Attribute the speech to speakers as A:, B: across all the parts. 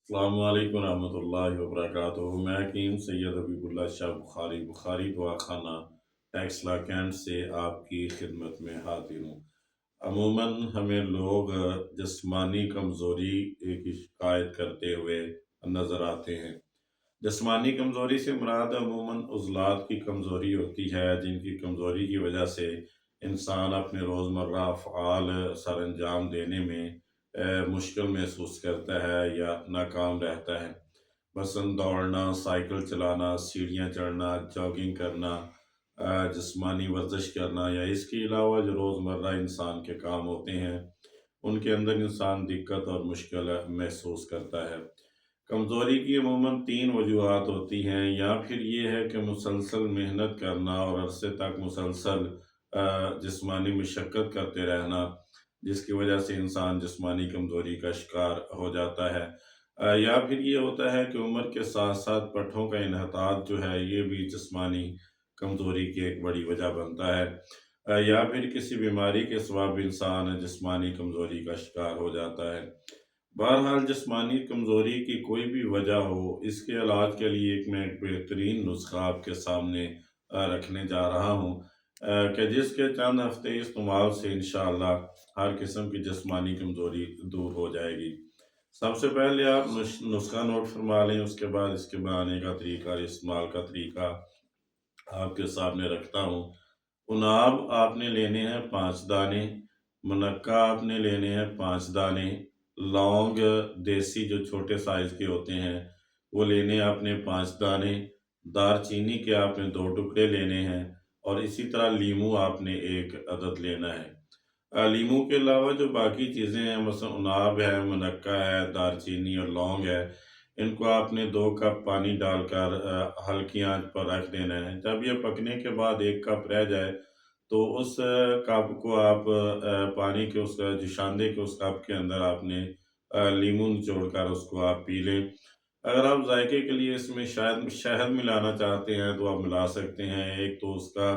A: السلام علیکم ورحمۃ اللہ وبرکاتہ۔ میں حکیم سید حبیب اللہ شاہ بخاری دعا خانہ ٹیکسلا کینٹ سے آپ کی خدمت میں حاضر ہوں۔ عموماً ہمیں لوگ جسمانی کمزوری کی شکایت کرتے ہوئے نظر آتے ہیں۔ جسمانی کمزوری سے مراد عموماً عضلات کی کمزوری ہوتی ہے، جن کی کمزوری کی وجہ سے انسان اپنے روزمرہ افعال سر انجام دینے میں مشکل محسوس کرتا ہے یا ناکام رہتا ہے۔ مثلاً دوڑنا، سائیکل چلانا، سیڑھیاں چڑھنا، جاگنگ کرنا، جسمانی ورزش کرنا یا اس کے علاوہ جو روزمرہ انسان کے کام ہوتے ہیں ان کے اندر انسان دقت اور مشکل محسوس کرتا ہے۔ کمزوری کی عموماً 3 وجوہات ہوتی ہیں، یا پھر یہ ہے کہ مسلسل محنت کرنا اور عرصے تک مسلسل جسمانی مشقت کرتے رہنا، جس کی وجہ سے انسان جسمانی کمزوری کا شکار ہو جاتا ہے، یا پھر یہ ہوتا ہے کہ عمر کے ساتھ ساتھ پٹھوں کا انحطاط جو ہے یہ بھی جسمانی کمزوری کی ایک بڑی وجہ بنتا ہے، یا پھر کسی بیماری کے سبب انسان جسمانی کمزوری کا شکار ہو جاتا ہے۔ بہرحال جسمانی کمزوری کی کوئی بھی وجہ ہو، اس کے علاج کے لیے میں ایک بہترین نسخہ آپ کے سامنے رکھنے جا رہا ہوں، کہ جس کے چند ہفتے استعمال سے انشاءاللہ ہر قسم کی جسمانی کمزوری دور ہو جائے گی۔ سب سے پہلے آپ نسخہ نوٹ فرما لیں، اس کے بعد اس کے بنانے کا طریقہ اور استعمال کا طریقہ آپ کے سامنے رکھتا ہوں۔ اناب آپ نے لینے ہیں 5 دانے، منقع آپ نے لینے ہیں 5 دانے، لونگ دیسی جو چھوٹے سائز کے ہوتے ہیں وہ لینے آپ نے 5 دانے، دار چینی کے آپ نے 2 ٹکڑے لینے ہیں، اور اسی طرح لیمو آپ نے 1 عدد لینا ہے۔ لیمو کے علاوہ جو باقی چیزیں ہیں، مثلا اناب ہے، منقع ہے، دار چینی اور لونگ ہے، ان کو آپ نے 2 کپ پانی ڈال کر ہلکی آنچ پر رکھ دینا ہے۔ جب یہ پکنے کے بعد 1 کپ رہ جائے تو اس کپ کو آپ پانی کے اس جوشاندے کے اس کپ کے اندر آپ نے لیموں نچوڑ کر اس کو آپ پی لیں۔ اگر آپ ذائقے کے لیے اس میں شاید شہد ملانا چاہتے ہیں تو آپ ملا سکتے ہیں، ایک تو اس کا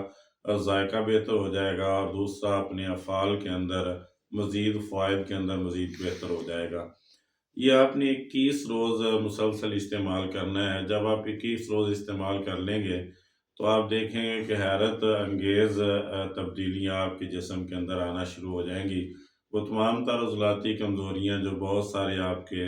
A: ذائقہ بہتر ہو جائے گا، اور دوسرا اپنے افعال کے اندر مزید فوائد کے اندر مزید بہتر ہو جائے گا۔ یہ آپ نے 21 روز مسلسل استعمال کرنا ہے۔ جب آپ 21 روز استعمال کر لیں گے تو آپ دیکھیں گے کہ حیرت انگیز تبدیلیاں آپ کے جسم کے اندر آنا شروع ہو جائیں گی۔ وہ تمام تر عضلاتی کمزوریاں جو بہت سارے آپ کے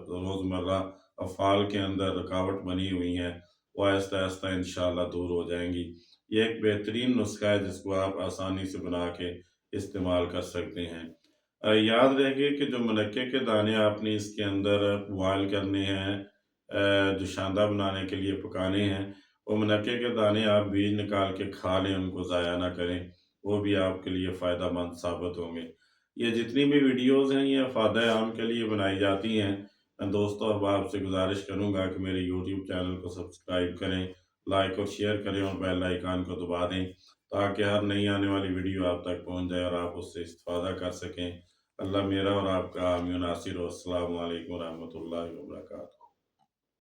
A: روزمرہ افعال کے اندر رکاوٹ بنی ہوئی ہیں وہ آہستہ آہستہ انشاءاللہ دور ہو جائیں گی۔ یہ ایک بہترین نسخہ ہے جس کو آپ آسانی سے بنا کے استعمال کر سکتے ہیں۔ یاد رکھے کہ جو منقے کے دانے آپ نے اس کے اندر بوائل کرنے ہیں، جوشاندہ بنانے کے لیے پکانے ہیں، وہ منقے کے دانے آپ بیج نکال کے کھا لیں، ان کو ضائع نہ کریں، وہ بھی آپ کے لیے فائدہ مند ثابت ہوں گے۔ یہ جتنی بھی ویڈیوز ہیں یہ فائدہ عام کے لیے بنائی جاتی ہیں۔ میں دوستوں احباب سے گزارش کروں گا کہ میرے یوٹیوب چینل کو سبسکرائب کریں، لائک اور شیئر کریں اور بیل آئیکن کو دبا دیں، تاکہ ہر نئی آنے والی ویڈیو آپ تک پہنچ جائے اور آپ اس سے استفادہ کر سکیں۔ اللہ میرا اور آپ کا حامی و ناصر ہو۔ السلام علیکم ورحمۃ اللہ وبرکاتہ۔